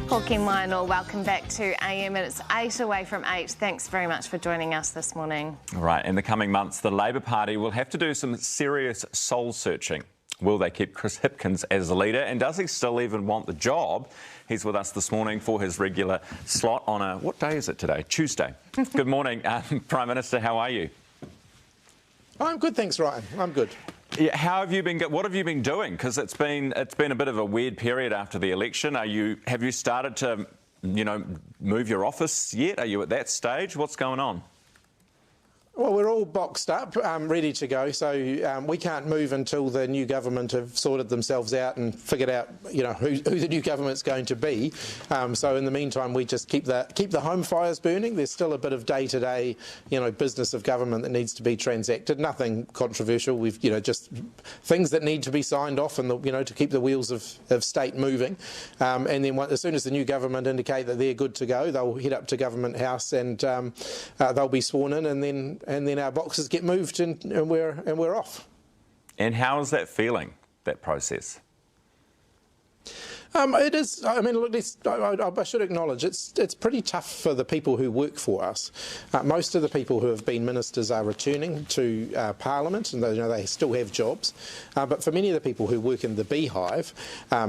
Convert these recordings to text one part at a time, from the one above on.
Hoki Maino, welcome back to AM. It's 8 away from 8. Thanks very much for joining us this morning. All right, in the coming months, the Labour Party will have to do some serious soul-searching. Will they keep Chris Hipkins as the leader, and does he still even want the job? He's with us this morning for his regular slot on a, what day is it today? Tuesday. Good morning, Prime Minister, how are you? I'm good, thanks, Ryan. I'm good. Yeah, how have you been? What have you been doing? Because it's been a bit of a weird period after the election. Have you started to, move your office yet? Are you at that stage? What's going on? Well, we're all boxed up, ready to go, so we can't move until the new government have sorted themselves out and figured out, who the new government's going to be. So in the meantime, we just keep the home fires burning. There's still a bit of day-to-day, business of government that needs to be transacted. Nothing controversial. We've, just things that need to be signed off, and to keep the wheels of state moving. And then as soon as the new government indicate that they're good to go, they'll head up to Government House and they'll be sworn in, and then our boxes get moved and we're off. And how is that feeling, that process? It is. I mean, look, I should acknowledge it's pretty tough for the people who work for us. Most of the people who have been ministers are returning to Parliament, and they still have jobs. But for many of the people who work in the beehive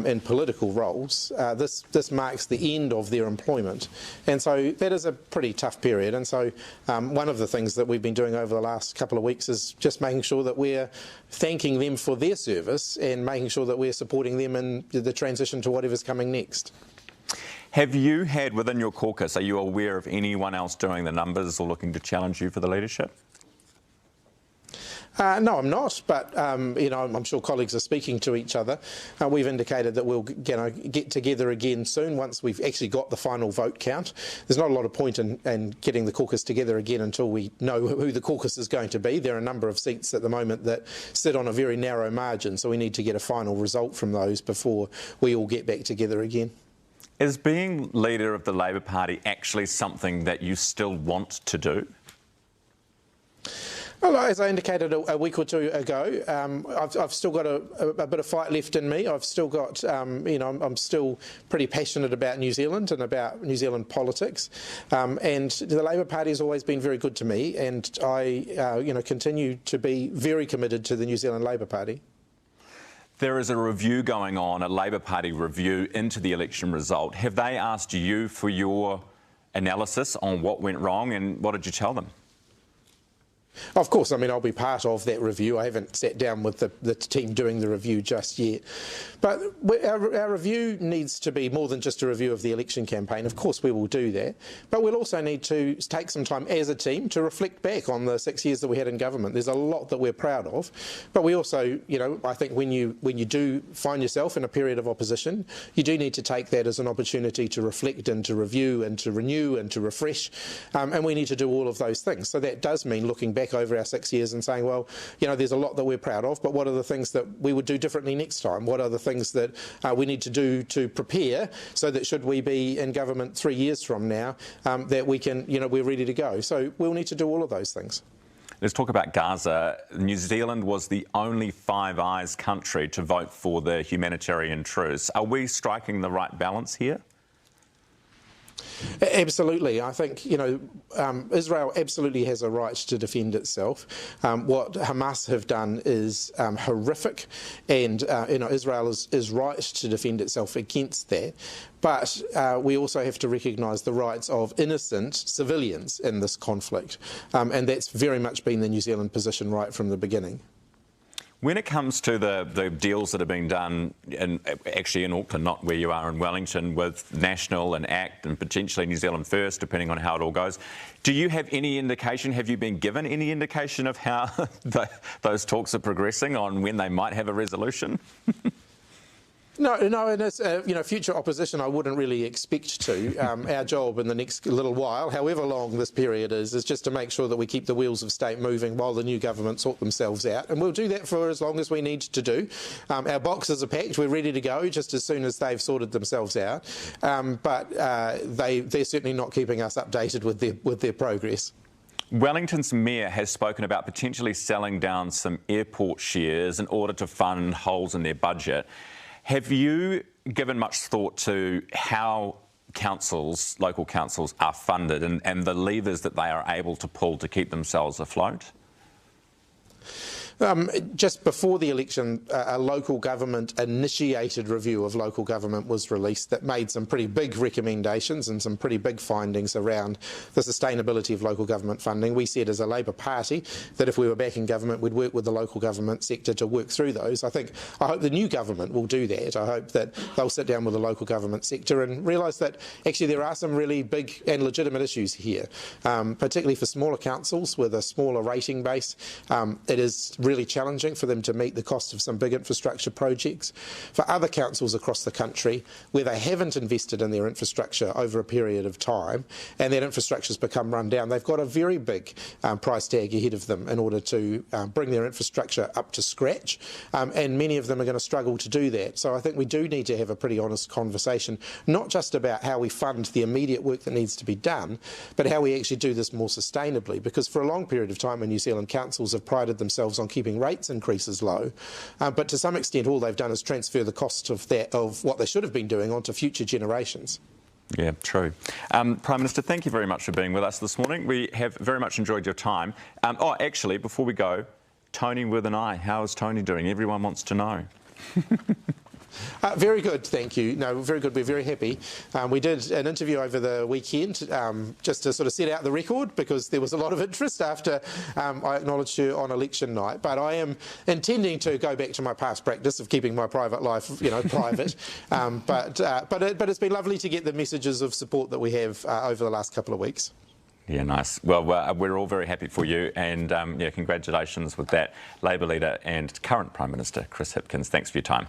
in political roles, this marks the end of their employment, and so that is a pretty tough period. And so one of the things that we've been doing over the last couple of weeks is just making sure that we're thanking them for their service and making sure that we're supporting them in the transition to whatever's coming next. Have you had within your caucus, are you aware of anyone else doing the numbers or looking to challenge you for the leadership? No, I'm not, but I'm sure colleagues are speaking to each other. We've indicated that we'll get together again soon once we've actually got the final vote count. There's not a lot of point in getting the caucus together again until we know who the caucus is going to be. There are a number of seats at the moment that sit on a very narrow margin, so we need to get a final result from those before we all get back together again. Is being leader of the Labour Party actually something that you still want to do? Well, as I indicated a week or two ago, I've still got a bit of fight left in me. I've still got, I'm still pretty passionate about New Zealand and about New Zealand politics. And the Labour Party has always been very good to me, and I, continue to be very committed to the New Zealand Labour Party. There is a review going on, a Labour Party review into the election result. Have they asked you for your analysis on what went wrong, and what did you tell them? Of course, I mean, I'll be part of that review. I haven't sat down with the team doing the review just yet. But our review needs to be more than just a review of the election campaign. Of course, we will do that. But we'll also need to take some time as a team to reflect back on the 6 years that we had in government. There's a lot that we're proud of. But we also, I think when you do find yourself in a period of opposition, you do need to take that as an opportunity to reflect and to review and to renew and to refresh. And we need to do all of those things. So that does mean looking back over our 6 years and saying, well, there's a lot that we're proud of, but what are the things that we would do differently next time? What are the things that we need to do to prepare so that should we be in government 3 years from now, that we can, we're ready to go. So we'll need to do all of those things. Let's talk about Gaza. New Zealand was the only Five Eyes country to vote for the humanitarian truce. Are we striking the right balance here? Absolutely. I think, Israel absolutely has a right to defend itself. What Hamas have done is horrific, and, Israel is right to defend itself against that. But we also have to recognise the rights of innocent civilians in this conflict. And that's very much been the New Zealand position right from the beginning. When it comes to the deals that have been done, actually in Auckland, not where you are in Wellington, with National and ACT and potentially New Zealand First, depending on how it all goes, do you have any indication, have you been given any indication of how those talks are progressing, on when they might have a resolution? No, and as future opposition, I wouldn't really expect to. Our job in the next little while, however long this period is just to make sure that we keep the wheels of state moving while the new government sort themselves out, and we'll do that for as long as we need to do. Our boxes are packed, we're ready to go just as soon as they've sorted themselves out, but they're certainly not keeping us updated with their progress. Wellington's mayor has spoken about potentially selling down some airport shares in order to fund holes in their budget. Have you given much thought to how councils, local councils, are funded and the levers that they are able to pull to keep themselves afloat? Just before the election, a local government initiated review of local government was released that made some pretty big recommendations and some pretty big findings around the sustainability of local government funding. We said as a Labour Party that if we were back in government, we'd work with the local government sector to work through those. I hope the new government will do that. I hope that they'll sit down with the local government sector and realise that actually there are some really big and legitimate issues here, particularly for smaller councils with a smaller rating base. It is really challenging for them to meet the cost of some big infrastructure projects. For other councils across the country where they haven't invested in their infrastructure over a period of time and that infrastructure's become run down, they've got a very big price tag ahead of them in order to bring their infrastructure up to scratch, and many of them are going to struggle to do that. So I think we do need to have a pretty honest conversation, not just about how we fund the immediate work that needs to be done, but how we actually do this more sustainably, because for a long period of time in New Zealand, councils have prided themselves on keeping rates increases low, but to some extent all they've done is transfer the cost of what they should have been doing onto future generations. Yeah, true. Prime Minister, thank you very much for being with us this morning. We have very much enjoyed your time. Actually, before we go, Tony with an I. How is Tony doing? Everyone wants to know. Very good, thank you. No, very good. We're very happy. We did an interview over the weekend just to sort of set out the record, because there was a lot of interest after I acknowledged her on election night. But I am intending to go back to my past practice of keeping my private life, private. But it's been lovely to get the messages of support that we have over the last couple of weeks. Yeah, nice. Well, we're all very happy for you, and congratulations with that. Labour leader and current Prime Minister Chris Hipkins, thanks for your time.